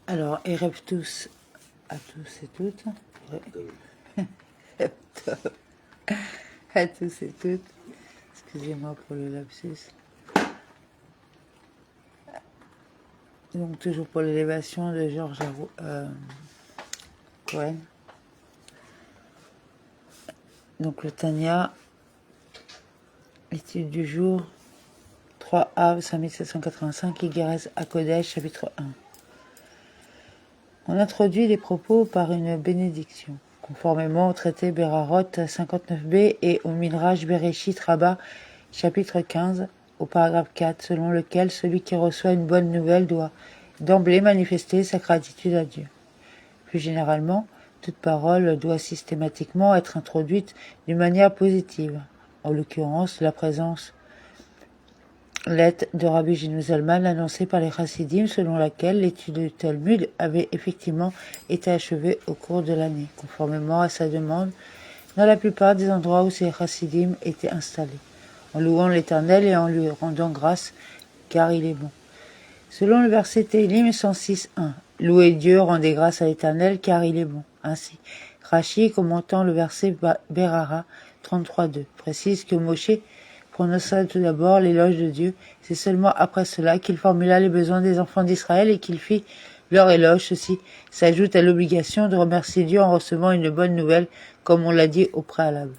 Alors, Erev tous à tous et toutes. À tous et toutes. Excusez-moi pour le lapsus. Donc, toujours pour l'élévation de Georges Cohen. Donc, le Tanya, étude du jour, 3 Av, 5785, Igeres à Kodesh, chapitre 1. On introduit les propos par une bénédiction, conformément au traité Berarot 59b et au Midrash Bereshit Rabbah, chapitre 15, au paragraphe 4, selon lequel celui qui reçoit une bonne nouvelle doit d'emblée manifester sa gratitude à Dieu. Plus généralement, toute parole doit systématiquement être introduite d'une manière positive, en l'occurrence la présence lettre de Rabbi Gino Zalman annoncée par les Chassidim, selon laquelle l'étude du Talmud avait effectivement été achevée au cours de l'année, conformément à sa demande, dans la plupart des endroits où ces Chassidim étaient installés, en louant l'Éternel et en lui rendant grâce, car il est bon. Selon le verset Télim 106.1, louez Dieu, rendez grâce à l'Éternel, car il est bon. Ainsi, Rashi, commentant le verset Berara 33.2, précise que Moshe prononça tout d'abord l'éloge de Dieu. C'est seulement après cela qu'il formula les besoins des enfants d'Israël et qu'il fit leur éloge. Ceci s'ajoute à l'obligation de remercier Dieu en recevant une bonne nouvelle, comme on l'a dit au préalable.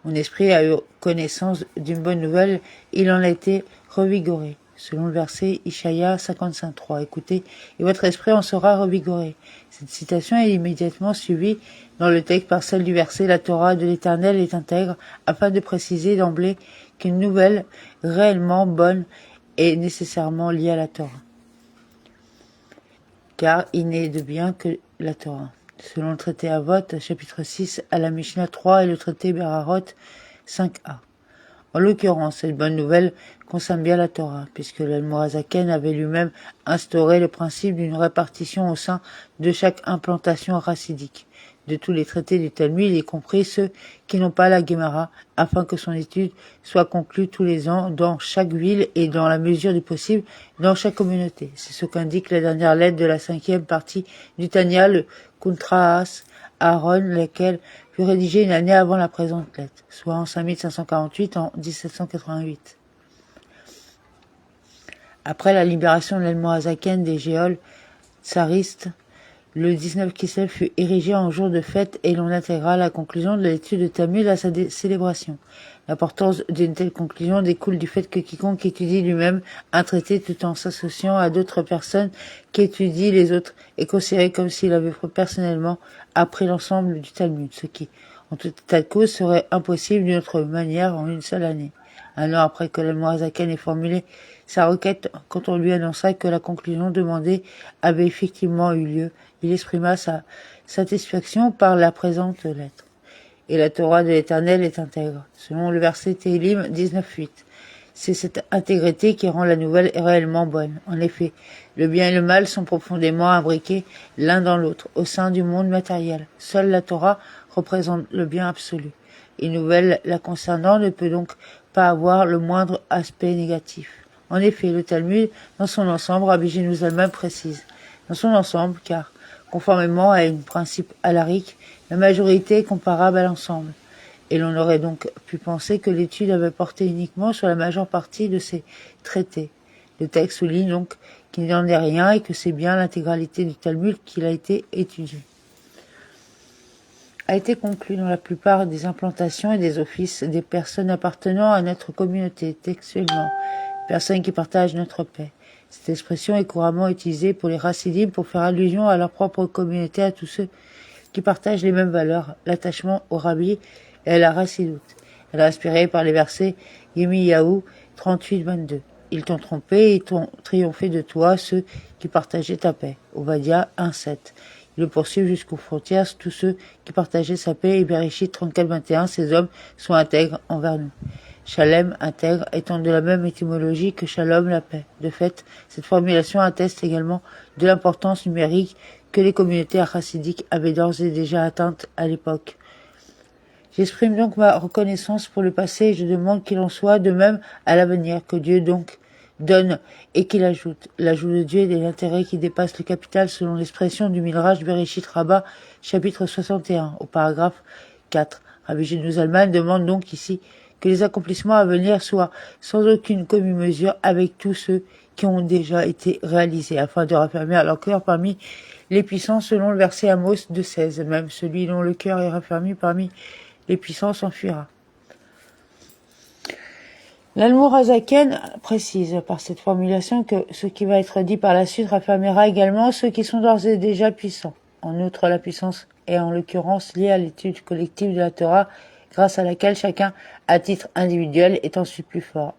Mon esprit a eu connaissance d'une bonne nouvelle, il en a été revigoré. Selon le verset Ishaïa 55.3, écoutez, et votre esprit en sera revigoré. Cette citation est immédiatement suivie dans le texte par celle du verset La Torah de l'Éternel est intègre, afin de préciser d'emblée qu'une nouvelle réellement bonne est nécessairement liée à la Torah. Car il n'est de bien que la Torah. Selon le traité Avot, chapitre 6, à la Mishnah 3 et le traité Berarot 5a. En l'occurrence, cette bonne nouvelle concerne bien la Torah, puisque l'Admorazaken avait lui-même instauré le principe d'une répartition au sein de chaque implantation racidique de tous les traités du Talmud, y compris ceux qui n'ont pas la Gemara, afin que son étude soit conclue tous les ans dans chaque ville et dans la mesure du possible dans chaque communauté. C'est ce qu'indique la dernière lettre de la 5e partie du Tanya, le Kuntraas Aaron, laquelle fut rédigée une année avant la présente lettre, soit en 5548 en 1788. Après la libération de l'Almorazaken des Géoles tsaristes, le 19 Kislev fut érigé en jour de fête et l'on intégra la conclusion de l'étude de Talmud à sa célébration. L'importance d'une telle conclusion découle du fait que quiconque étudie lui-même un traité tout en s'associant à d'autres personnes qui étudient les autres est considéré comme s'il avait personnellement appris l'ensemble du Talmud, ce qui, en tout état de cause, serait impossible d'une autre manière en une seule année. Un an après que l'Almorazaken ait formulé sa requête, quand on lui annonça que la conclusion demandée avait effectivement eu lieu, il exprima sa satisfaction par la présente lettre. Et la Torah de l'Éternel est intègre, selon le verset Télim 19.8. C'est cette intégrité qui rend la nouvelle réellement bonne. En effet, le bien et le mal sont profondément imbriqués l'un dans l'autre, au sein du monde matériel. Seule la Torah représente le bien absolu. Une nouvelle la concernant ne peut donc pas avoir le moindre aspect négatif. En effet, le Talmud, dans son ensemble, Rabbi Gino Zalman précise, dans son ensemble, car, conformément à un principe alarique, la majorité est comparable à l'ensemble. Et l'on aurait donc pu penser que l'étude avait porté uniquement sur la majeure partie de ces traités. Le texte souligne donc qu'il n'en est rien et que c'est bien l'intégralité du Talmud qu'il a été étudié. A été conclu dans la plupart des implantations et des offices des personnes appartenant à notre communauté textuellement, personnes qui partagent notre paix. Cette expression est couramment utilisée pour les Chassidim pour faire allusion à leur propre communauté, à tous ceux qui partagent les mêmes valeurs, l'attachement au Rabbi et à la Chassidoute. Elle est inspirée par les versets Yirmiyahu 38-22. Ils t'ont trompé et t'ont triomphé de toi, ceux qui partageaient ta paix. Ovadia 1-7. Ils le poursuivent jusqu'aux frontières, tous ceux qui partageaient sa paix, et Bereshit 34-21, ces hommes sont intègres envers nous. Shalem, intègre, étant de la même étymologie que Shalom, la paix. De fait, cette formulation atteste également de l'importance numérique que les communautés chassidiques avaient d'ores et déjà atteinte à l'époque. J'exprime donc ma reconnaissance pour le passé et je demande qu'il en soit de même à l'avenir, que Dieu donc donne et qu'il ajoute. L'ajout de Dieu est l'intérêt qui dépasse le capital selon l'expression du Midrash Bereshit Rabbah, chapitre 61, au paragraphe 4. Rabbi Shimon Zalman demande donc ici que les accomplissements à venir soient sans aucune commune mesure avec tous ceux qui ont déjà été réalisés, afin de raffermir leur cœur parmi les puissants selon le verset Amos 2,16. Même celui dont le cœur est raffermi parmi les puissants s'enfuira. L'Admour Hazaken précise par cette formulation que ce qui va être dit par la suite raffermira également ceux qui sont d'ores et déjà puissants. En outre, la puissance est en l'occurrence liée à l'étude collective de la Torah, grâce à laquelle chacun, à titre individuel, est ensuite plus fort,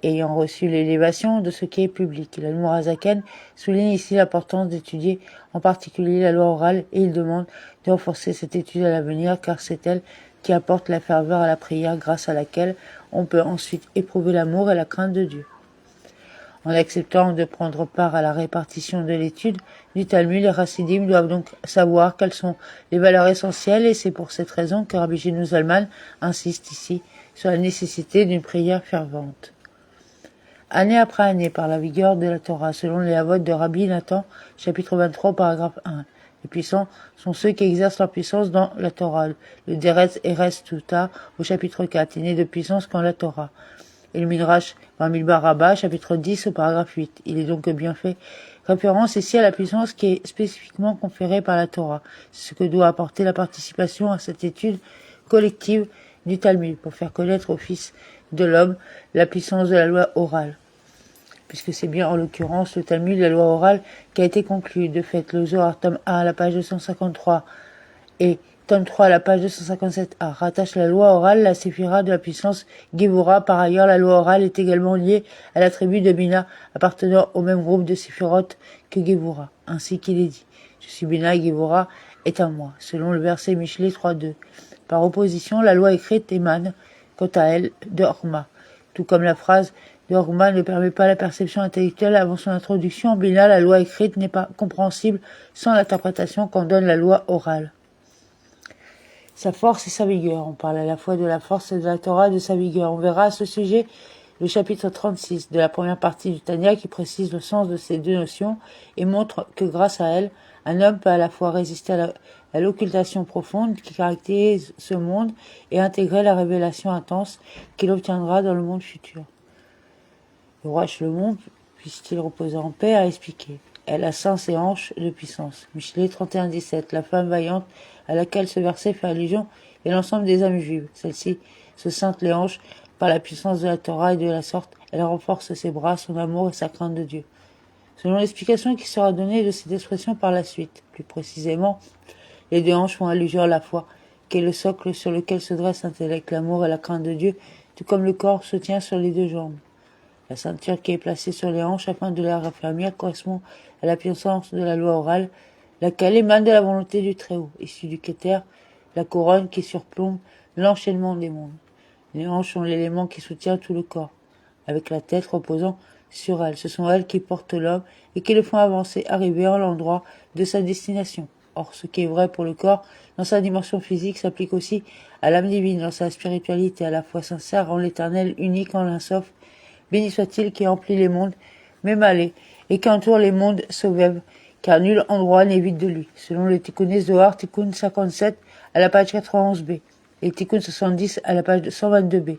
ayant reçu l'élévation de ce qui est public. L'Admour Hazaken souligne ici l'importance d'étudier en particulier la loi orale et il demande de renforcer cette étude à l'avenir car c'est elle qui apporte la ferveur à la prière grâce à laquelle on peut ensuite éprouver l'amour et la crainte de Dieu. En acceptant de prendre part à la répartition de l'étude du Talmud, les Chassidim doivent donc savoir quelles sont les valeurs essentielles et c'est pour cette raison que Rabbi Shimon Zalman insiste ici sur la nécessité d'une prière fervente. Année après année, par la vigueur de la Torah, selon les Havot de Rabbi Nathan, chapitre 23, paragraphe 1. Les puissants sont ceux qui exercent leur puissance dans la Torah. Le Deretz Eretz Tuta au chapitre 4, il n'est de puissance qu'en la Torah. Et le Midrash Bamidbar Rabbah, chapitre 10 au paragraphe 8. Il est donc bien fait référence ici à la puissance qui est spécifiquement conférée par la Torah. C'est ce que doit apporter la participation à cette étude collective du Talmud pour faire connaître au Fils de l'homme la puissance de la loi orale. Puisque c'est bien en l'occurrence le Talmud, la loi orale, qui a été conclue. De fait, le Zohar, tome 1 à la page 253 et tome 3 à la page 257a rattache la loi orale, la séphira de la puissance Gévora. Par ailleurs, la loi orale est également liée à la tribu de Bina, appartenant au même groupe de séphirotes que Gévora. Ainsi qu'il est dit, je suis Bina et Gévora est un moi, selon le verset Michelet 3.2. Par opposition, la loi écrite émane, quant à elle, de Horma. Tout comme la phrase de Horma ne permet pas la perception intellectuelle avant son introduction, en Bina, la loi écrite n'est pas compréhensible sans l'interprétation qu'en donne la loi orale. Sa force et sa vigueur. On parle à la fois de la force de la Torah et de sa vigueur. On verra à ce sujet le chapitre 36 de la première partie du Tanya qui précise le sens de ces deux notions et montre que grâce à elle, un homme peut à la fois résister à l'occultation profonde qui caractérise ce monde et intégrer la révélation intense qu'il obtiendra dans le monde futur. Le roi Shlomo, puisse-t-il reposer en paix, a expliqué. Elle a 5 hanches de puissance. Michelet 31-17, la femme vaillante à laquelle ce verset fait allusion est l'ensemble des âmes juives. Celle-ci se scinte les hanches par la puissance de la Torah et de la sorte, elle renforce ses bras, son amour et sa crainte de Dieu. Selon l'explication qui sera donnée de cette expression par la suite, plus précisément, les deux hanches font allusion à la foi, qui est le socle sur lequel se dresse l'intellect, l'amour et la crainte de Dieu, tout comme le corps se tient sur les deux jambes. La ceinture qui est placée sur les hanches afin de la raffermir correspond à la puissance de la loi orale, laquelle émane de la volonté du Très-Haut, issue du Keter, la couronne qui surplombe l'enchaînement des mondes. Les hanches sont l'élément qui soutient tout le corps, avec la tête reposant sur elles. Ce sont elles qui portent l'homme et qui le font avancer, arriver à l'endroit de sa destination. Or, ce qui est vrai pour le corps, dans sa dimension physique, s'applique aussi à l'âme divine, dans sa spiritualité, à la foi sincère en l'éternel, unique en l'un sauf. Béni soit-il qui emplit les mondes, même allé, et qui entoure les mondes sauvèves, car nul endroit n'est vide de lui. Selon le Tikkun Zohar, Tikkun 57 à la page 91b, et Tikkun 70 à la page 122b.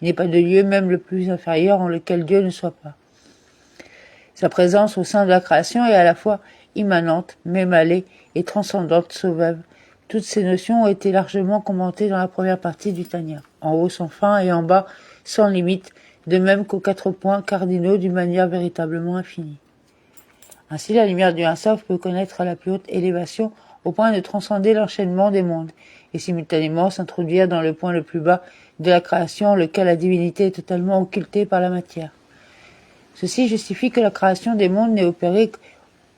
Il n'est pas de lieu, même le plus inférieur, en lequel Dieu ne soit pas. Sa présence au sein de la création est à la fois immanente, même allée, et transcendante, sauvève. Toutes ces notions ont été largement commentées dans la première partie du Tanya, en haut sans fin et en bas sans limite, de même qu'aux 4 points cardinaux d'une manière véritablement infinie. Ainsi, la lumière du Un-Sof peut connaître la plus haute élévation au point de transcender l'enchaînement des mondes et simultanément s'introduire dans le point le plus bas de la création, lequel la divinité est totalement occultée par la matière. Ceci justifie que la création des mondes n'ait opéré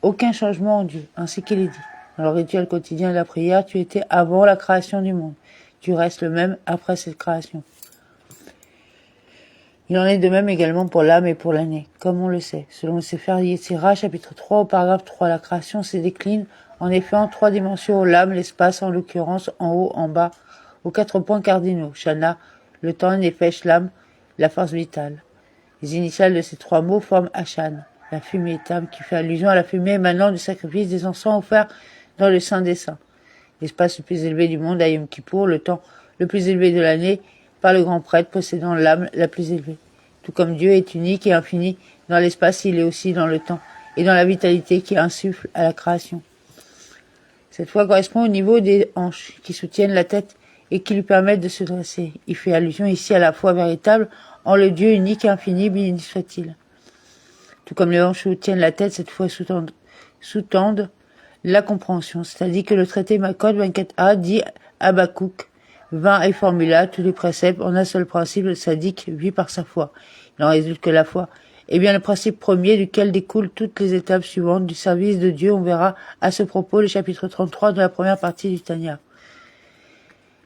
aucun changement en Dieu, ainsi qu'il est dit. Dans le rituel quotidien de la prière, tu étais avant la création du monde. Tu restes le même après cette création. Il en est de même également pour l'âme et pour l'année, comme on le sait. Selon le Sefer Yetzira, chapitre 3, au paragraphe 3, la création se décline en effet en 3 dimensions, l'âme, l'espace, en l'occurrence en haut, en bas, aux 4 points cardinaux, Shana, le temps, Nefesh, l'âme, la force vitale. Les initiales de ces trois mots forment Hachan, la fumée Tam, qui fait allusion à la fumée émanant du sacrifice des encens offerts dans le Saint des Saints. L'espace le plus élevé du monde à Yom Kippour, le temps le plus élevé de l'année, par le grand prêtre possédant l'âme la plus élevée. Tout comme Dieu est unique et infini dans l'espace, il est aussi dans le temps et dans la vitalité qui insuffle à la création. Cette foi correspond au niveau des hanches qui soutiennent la tête et qui lui permettent de se dresser. Il fait allusion ici à la foi véritable en le Dieu unique et infini, béni soit-il. Tout comme les hanches soutiennent la tête, cette foi sous-tendent la compréhension. C'est-à-dire que le traité Makot 24a dit Habakkuk 20 et formula tous les préceptes en un seul principe, le sadique vit par sa foi. Il en résulte que la foi est bien le principe premier duquel découlent toutes les étapes suivantes du service de Dieu. On verra à ce propos le chapitre 33 de la première partie du Tanya.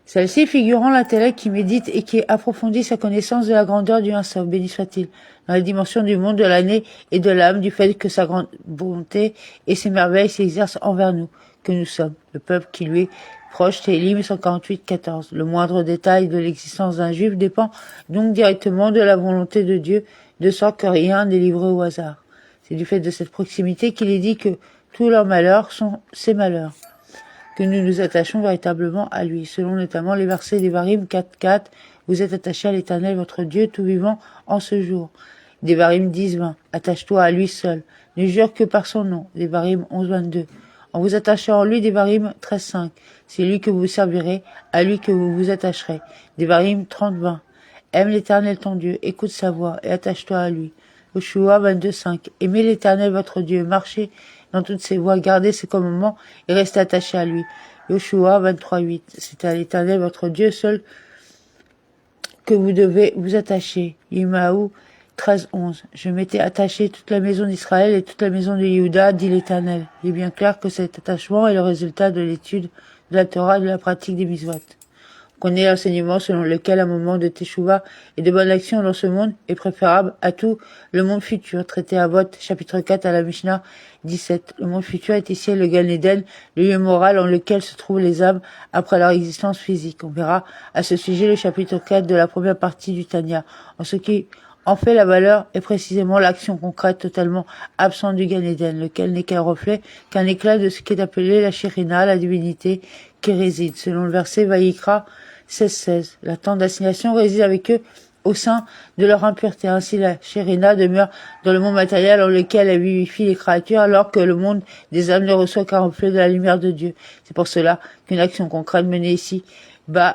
Celle-ci figurant l'intellect qui médite et qui approfondit sa connaissance de la grandeur du Un-Sof, béni soit-il, dans les dimensions du monde, de l'année et de l'âme, du fait que sa grande bonté et ses merveilles s'exercent envers nous, que nous sommes, le peuple qui lui est proche, Télim 148-14. Le moindre détail de l'existence d'un juif dépend donc directement de la volonté de Dieu, de sorte que rien n'est livré au hasard. C'est du fait de cette proximité qu'il est dit que tous leurs malheurs sont ses malheurs, que nous nous attachons véritablement à lui, selon notamment les versets d'Évarim 4.4, vous êtes attachés à l'Éternel votre Dieu, tout vivant en ce jour. D'Évarim 10.20, attache-toi à lui seul, ne jure que par son nom. D'Évarim 11.22, en vous attachant en lui. D'Évarim 13.5, c'est lui que vous servirez, à lui que vous vous attacherez. D'Évarim 30.20, aime l'Éternel ton Dieu, écoute sa voix et attache-toi à lui. Yoshua 22.5, aimez l'Éternel votre Dieu, marchez dans toutes ses voies, gardez ses commandements et restez attachés à lui. Yoshua 23.8, c'est à l'Éternel votre Dieu seul que vous devez vous attacher. Yimaou 13.11, je m'étais attaché toute la maison d'Israël et toute la maison de Yehuda, dit l'Éternel. Il est bien clair que cet attachement est le résultat de l'étude de la Torah et de la pratique des mitzvot. On connaît l'enseignement selon lequel un moment de teshuva et de bonne action dans ce monde est préférable à tout le monde futur, traité à Avot, chapitre 4 à la Mishnah 17. Le monde futur est ici le Gan Eden, le lieu moral en lequel se trouvent les âmes après leur existence physique. On verra à ce sujet le chapitre 4 de la première partie du Tanya. En ce qui en fait, la valeur est précisément l'action concrète totalement absente du Gan Eden, lequel n'est qu'un reflet, qu'un éclat de ce qui est appelé la Shérina, la divinité qui réside. Selon le verset Vaïkra 16-16, la tente d'assignation réside avec eux au sein de leur impureté. Ainsi, la Shérina demeure dans le monde matériel en lequel elle vivifie les créatures, alors que le monde des âmes ne reçoit qu'un reflet de la lumière de Dieu. C'est pour cela qu'une action concrète menée ici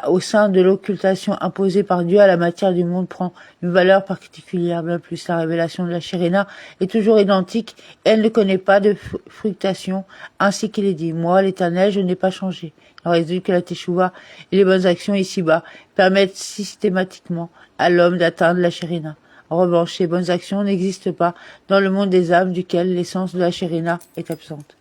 au sein de l'occultation imposée par Dieu à la matière du monde prend une valeur particulière. Bien plus, la révélation de la Shérina est toujours identique. Elle ne connaît pas de fluctuation, ainsi qu'il est dit. Moi, l'Éternel, je n'ai pas changé. Il en résulte que la Teshuvah et les bonnes actions ici-bas permettent systématiquement à l'homme d'atteindre la Shérina. En revanche, ces bonnes actions n'existent pas dans le monde des âmes duquel l'essence de la Shérina est absente.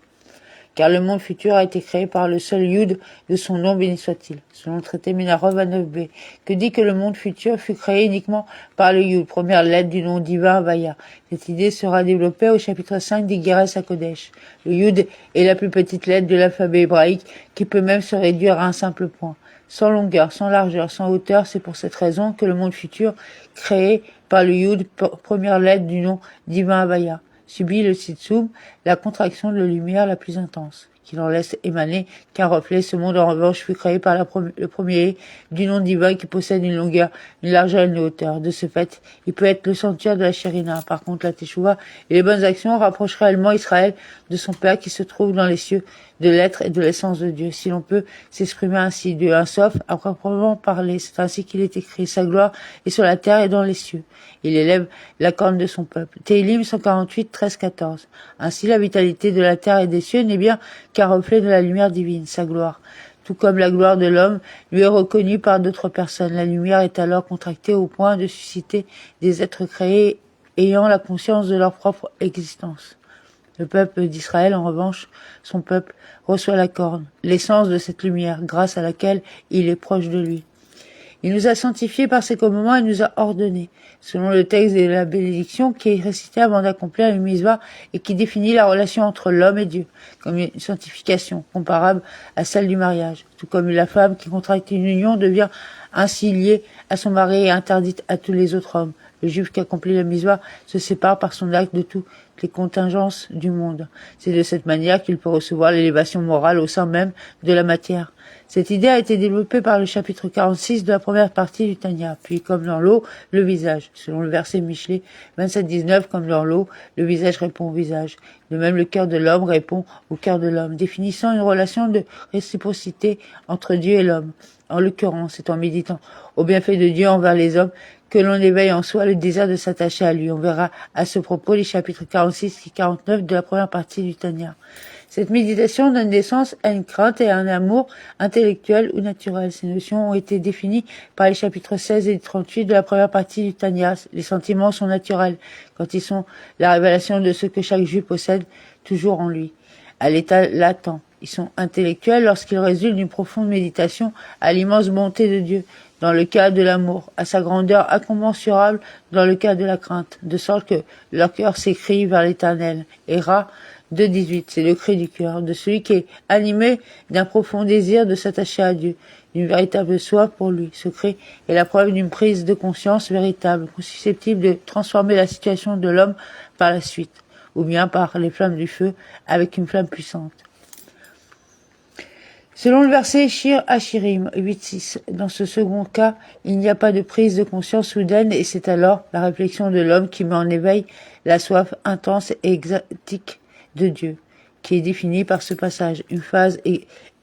Car le monde futur a été créé par le seul Yud de son nom, béni soit-il, selon le traité Minarov 29b, que dit que le monde futur fut créé uniquement par le Yud, première lettre du nom divin Havaya. Cette idée sera développée au chapitre 5 d'Igeres HaKodesh. Le Yud est la plus petite lettre de l'alphabet hébraïque qui peut même se réduire à un simple point. Sans longueur, sans largeur, sans hauteur, c'est pour cette raison que le monde futur, créé par le Yud, première lettre du nom divin Havaya, subit le Sitsum, la contraction de la lumière la plus intense, qui n'en laisse émaner qu'un reflet. Ce monde, en revanche, fut créé par le premier du nom divin qui possède une longueur, une largeur et une hauteur. De ce fait, il peut être le sanctuaire de la Shérina. Par contre, la Teshuvah et les bonnes actions rapprochent réellement Israël de son Père qui se trouve dans les cieux, de l'être et de l'essence de Dieu. Si l'on peut s'exprimer ainsi, Dieu Un-Sof, à proprement parler, c'est ainsi qu'il est écrit. Sa gloire est sur la terre et dans les cieux. Il élève la corne de son peuple. Télim 148, 13-14. Ainsi, la vitalité de la terre et des cieux n'est bien qu'un reflet de la lumière divine, sa gloire. Tout comme la gloire de l'homme lui est reconnue par d'autres personnes. La lumière est alors contractée au point de susciter des êtres créés ayant la conscience de leur propre existence. Le peuple d'Israël, en revanche, son peuple, reçoit la corne, l'essence de cette lumière, grâce à laquelle il est proche de lui. Il nous a sanctifiés par ses commandements et nous a ordonnés, selon le texte de la bénédiction qui est récité avant d'accomplir une mitzvah et qui définit la relation entre l'homme et Dieu, comme une sanctification comparable à celle du mariage. Tout comme la femme qui contracte une union devient ainsi liée à son mari et interdite à tous les autres hommes. Le juif qui accomplit la mitzvah se sépare par son acte de toutes les contingences du monde. C'est de cette manière qu'il peut recevoir l'élévation morale au sein même de la matière. Cette idée a été développée par le chapitre 46 de la première partie du Tanya. Puis, comme dans l'eau, le visage. Selon le verset Michelet 27-19, comme dans l'eau, le visage répond au visage. De même, le cœur de l'homme répond au cœur de l'homme, définissant une relation de réciprocité entre Dieu et l'homme. En l'occurrence, c'est en méditant au bienfait de Dieu envers les hommes que l'on éveille en soi le désir de s'attacher à lui. On verra à ce propos les chapitres 46 et 49 de la première partie du Tanya. Cette méditation donne naissance à une crainte et à un amour intellectuel ou naturel. Ces notions ont été définies par les chapitres 16 et 38 de la première partie du Tanya. Les sentiments sont naturels quand ils sont la révélation de ce que chaque juif possède toujours en lui, à l'état latent. Ils sont intellectuels lorsqu'ils résultent d'une profonde méditation à l'immense bonté de Dieu, dans le cas de l'amour, à sa grandeur incommensurable dans le cas de la crainte, de sorte que leur cœur s'écrie vers l'Éternel. Héra 2.18, c'est le cri du cœur, de celui qui est animé d'un profond désir de s'attacher à Dieu, d'une véritable soif pour lui. Ce cri est la preuve d'une prise de conscience véritable, susceptible de transformer la situation de l'homme par la suite, ou bien par les flammes du feu avec une flamme puissante. Selon le verset Shir Hashirim 8.6, dans ce second cas, il n'y a pas de prise de conscience soudaine et c'est alors la réflexion de l'homme qui met en éveil la soif intense et extatique de Dieu, qui est définie par ce passage, une phase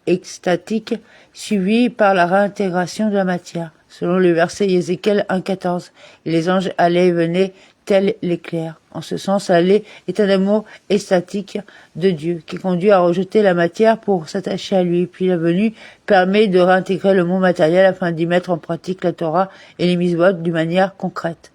extatique suivie par la réintégration de la matière. Selon le verset Ézéchiel 1.14, les anges allaient et venaient tel l'éclair. En ce sens, l'aller est un amour extatique de Dieu qui conduit à rejeter la matière pour s'attacher à lui. Puis la venue permet de réintégrer le monde matériel afin d'y mettre en pratique la Torah et les mitzvot d'une manière concrète.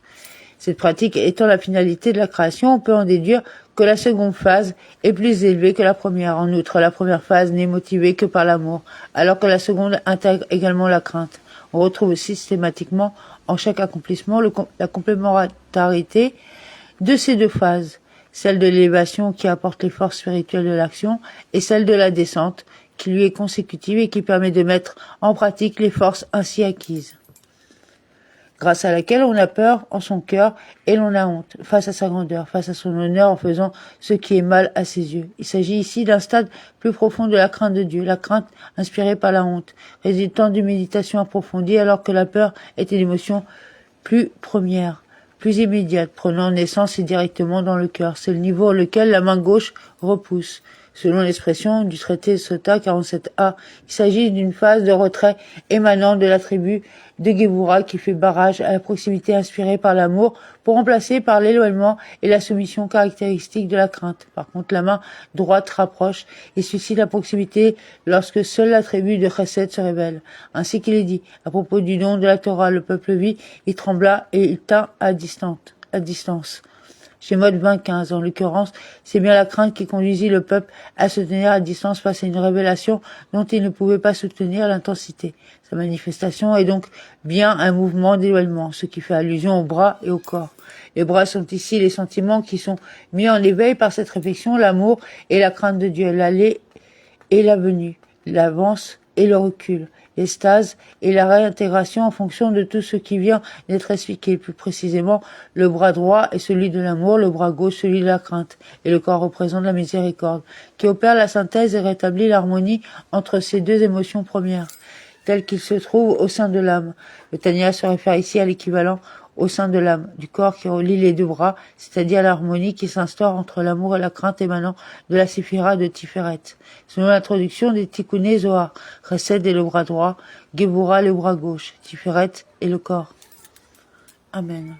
Cette pratique étant la finalité de la création, on peut en déduire que la seconde phase est plus élevée que la première. En outre, la première phase n'est motivée que par l'amour, alors que la seconde intègre également la crainte. On retrouve systématiquement en chaque accomplissement la complémentarité de ces deux phases, celle de l'élévation qui apporte les forces spirituelles de l'action et celle de la descente qui lui est consécutive et qui permet de mettre en pratique les forces ainsi acquises, grâce à laquelle on a peur en son cœur et l'on a honte face à sa grandeur, face à son honneur en faisant ce qui est mal à ses yeux. Il s'agit ici d'un stade plus profond de la crainte de Dieu, la crainte inspirée par la honte, résultant d'une méditation approfondie alors que la peur est une émotion plus première, plus immédiate, prenant naissance et directement dans le cœur. C'est le niveau auquel la main gauche repousse. Selon l'expression du traité Sota 47a, il s'agit d'une phase de retrait émanant de la tribu de Géboura qui fait barrage à la proximité inspirée par l'amour pour remplacer par l'éloignement et la soumission caractéristique de la crainte. Par contre, la main droite rapproche et suscite la proximité lorsque seule la tribu de Chesed se révèle. Ainsi qu'il est dit, à propos du don de la Torah, le peuple vit, il trembla et il tint à distance. Shemot 20.15. En l'occurrence, c'est bien la crainte qui conduisit le peuple à se tenir à distance face à une révélation dont il ne pouvait pas soutenir l'intensité. Sa manifestation est donc bien un mouvement d'éloignement, ce qui fait allusion aux bras et au corps. Les bras sont ici les sentiments qui sont mis en éveil par cette réflexion, l'amour et la crainte de Dieu, l'aller et la venue, l'avance et le recul, l'extase et la réintégration en fonction de tout ce qui vient d'être expliqué. Plus précisément, le bras droit est celui de l'amour, le bras gauche celui de la crainte, et le corps représente la miséricorde, qui opère la synthèse et rétablit l'harmonie entre ces deux émotions premières, telles qu'ils se trouvent au sein de l'âme. Le Tanya se réfère ici à l'équivalent au sein de l'âme, du corps qui relie les deux bras, c'est-à-dire l'harmonie qui s'instaure entre l'amour et la crainte émanant de la séphira de Tiferet. Selon l'introduction des Tikkuné Zohar, Chesed est le bras droit, Géboura le bras gauche, Tiferet est le corps. Amen.